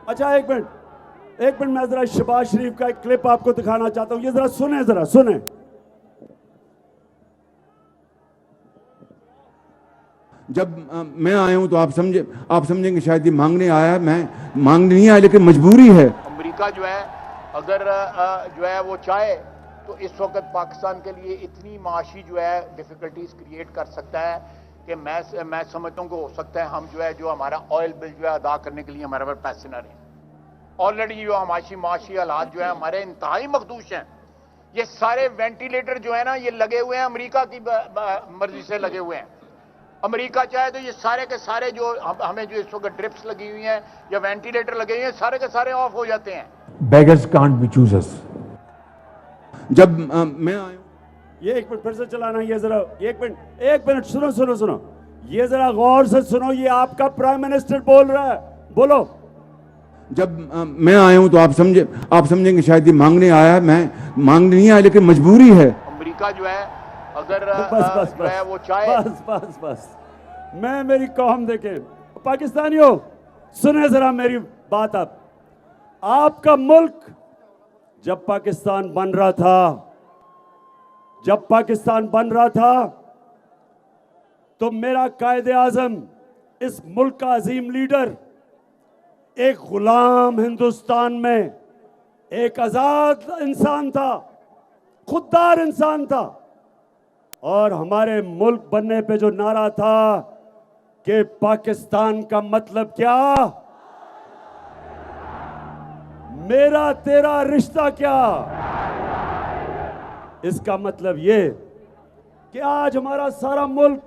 اچھا ایک منٹ میں ذرا شہباز شریف کا ایک کلپ آپ کو دکھانا چاہتا ہوں. یہ ذرا سنیں. جب میں آیا ہوں تو آپ سمجھیں گے شاید یہ مانگنے آیا ہے. میں مانگنے نہیں آیا لیکن مجبوری ہے. امریکہ جو ہے اگر جو ہے وہ چاہے تو اس وقت پاکستان کے لیے اتنی معاشی جو ہے ڈیفیکلٹیز کریٹ کر سکتا ہے کہ میں سمجھتا ہوں کہ ہو سکتا ہے ہم جو ہمارا آئل بل جو ہے ادا کرنے کے لیے ہمارے پاس پیسے نہ رہیں. آلریڈی جو معاشی حالات جو ہے ہمارے انتہائی مخدوش ہیں. یہ سارے وینٹیلیٹر جو ہے نا یہ لگے ہوئے ہیں امریکہ کی مرضی سے لگے ہوئے ہیں. امریکہ چاہے تو یہ سارے کے سارے جو ہمیں جو اس وقت ڈرپس لگی ہوئی ہیں یا وینٹیلیٹر لگے ہوئے ہیں سارے کے سارے آف ہو جاتے ہیں. Beggars can't be choosers. جب میں آیا ہوں یہ ایک منٹ پھر سے چلانا. یہ ذرا ایک منٹ سنو. یہ ذرا غور سے سنو. یہ آپ کا پرائم منسٹر بول رہا ہے. بولو. جب میں آیا ہوں تو آپ سمجھیں گے شاید یہ مانگنے آیا ہے. میں مانگنے نہیں آیا لیکن مجبوری ہے. امریکہ جو ہے اگر بس جو ہے وہ چاہے بس میں میری قوم دیکھیں. پاکستانیوں سنیں ذرا میری بات. آپ کا ملک جب پاکستان بن رہا تھا تو میرا قائد اعظم اس ملک کا عظیم لیڈر ایک غلام ہندوستان میں ایک آزاد انسان تھا, خوددار انسان تھا. اور ہمارے ملک بننے پہ جو نعرہ تھا کہ پاکستان کا مطلب کیا, میرا تیرا رشتہ کیا, اس کا مطلب یہ کہ آج ہمارا سارا ملک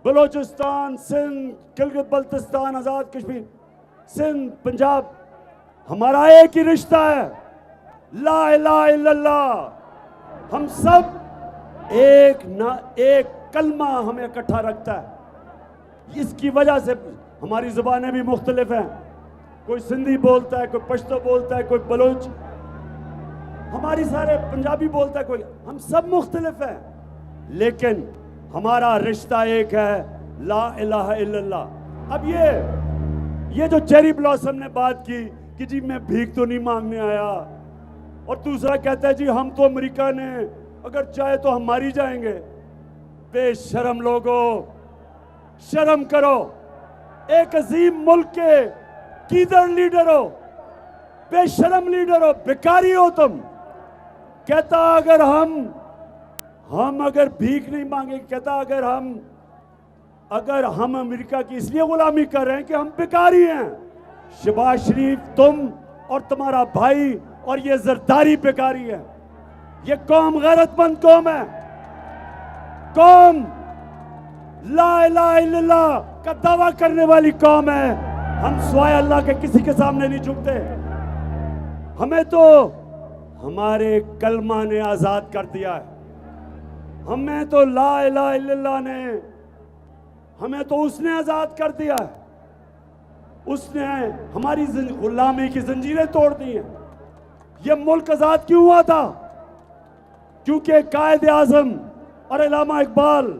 بلوچستان, سندھ, گلگت بلتستان, آزاد کشمیر, سندھ, پنجاب, ہمارا ایک ہی رشتہ ہے, لا الہ الا اللہ. ہم سب ایک کلمہ ہمیں اکٹھا رکھتا ہے. اس کی وجہ سے ہماری زبانیں بھی مختلف ہیں. کوئی سندھی بولتا ہے, کوئی پشتو بولتا ہے, کوئی بلوچ, ہماری سارے پنجابی بولتا ہے, کوئی, ہم سب مختلف ہیں لیکن ہمارا رشتہ ایک ہے, لا الہ الا اللہ. اب یہ جو چیری بلاسم نے بات کی کہ جی میں بھیک تو نہیں مانگنے آیا, اور دوسرا کہتا ہے جی ہم تو امریکہ نے اگر چاہے تو ہم ماری جائیں گے. بے شرم لوگو, شرم کرو. ایک عظیم ملک کے کیدر لیڈر ہو, بے شرم لیڈر ہو, بیکاری ہو تم. کہتا اگر ہم اگر بھیک نہیں مانگے, کہتا اگر ہم امریکہ کی اس لیے غلامی کر رہے ہیں کہ ہم بیکاری ہیں. شہباز شریف, تم اور تمہارا بھائی اور یہ زرداری بیکاری ہے. یہ قوم غیرت مند قوم ہے, قوم لا الہ الا اللہ کا دعویٰ کرنے والی قوم ہے. ہم سوائے اللہ کے کسی کے سامنے نہیں جھکتے. ہمیں تو ہمارے کلمہ نے آزاد کر دیا ہے. ہمیں تو لا الہ الا اللہ نے, ہمیں تو اس نے آزاد کر دیا ہے. اس نے ہماری غلامی کی زنجیریں توڑ دی ہیں. یہ ملک آزاد کیوں ہوا تھا؟ کیونکہ قائد اعظم اور علامہ اقبال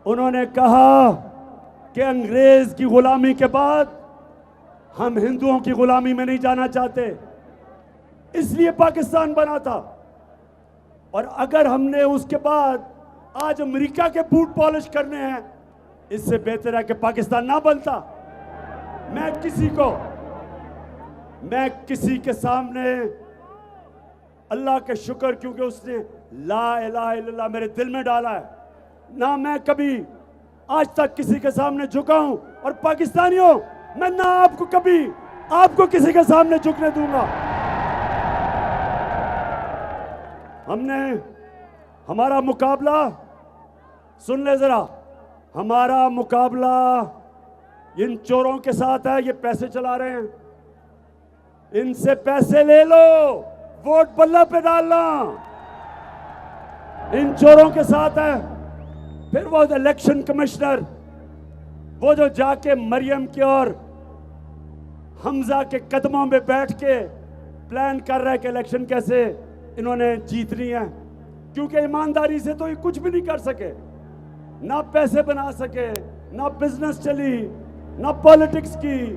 انہوں نے کہا کہ انگریز کی غلامی کے بعد ہم ہندوؤں کی غلامی میں نہیں جانا چاہتے, اس لیے پاکستان بنا تھا. اور اگر ہم نے اس کے بعد آج امریکہ کے بوٹ پالش کرنے ہیں, اس سے بہتر ہے کہ پاکستان نہ بنتا. میں کسی کے سامنے اللہ کا شکر, کیونکہ اس نے لا الہ الا اللہ میرے دل میں ڈالا ہے, نہ میں کبھی آج تک کسی کے سامنے جھکا ہوں. اور پاکستانیوں, میں نہ آپ کو کسی کے سامنے جھکنے دوں گا. ہمارا مقابلہ سن لے ذرا, ہمارا مقابلہ ان چوروں کے ساتھ ہے. یہ پیسے چلا رہے ہیں, ان سے پیسے لے لو, ووٹ بلہ پہ ڈالنا. ان چوروں کے ساتھ ہے. پھر وہ الیکشن کمشنر, وہ جو جا کے مریم کے اور حمزہ کے قدموں میں بیٹھ کے پلان کر رہا ہے کہ الیکشن کیسے انہوں نے جیتنی ہے. کیونکہ ایمانداری سے تو یہ کچھ بھی نہیں کر سکے, نہ پیسے بنا سکے, نہ بزنس چلی, نہ پالیٹکس کی,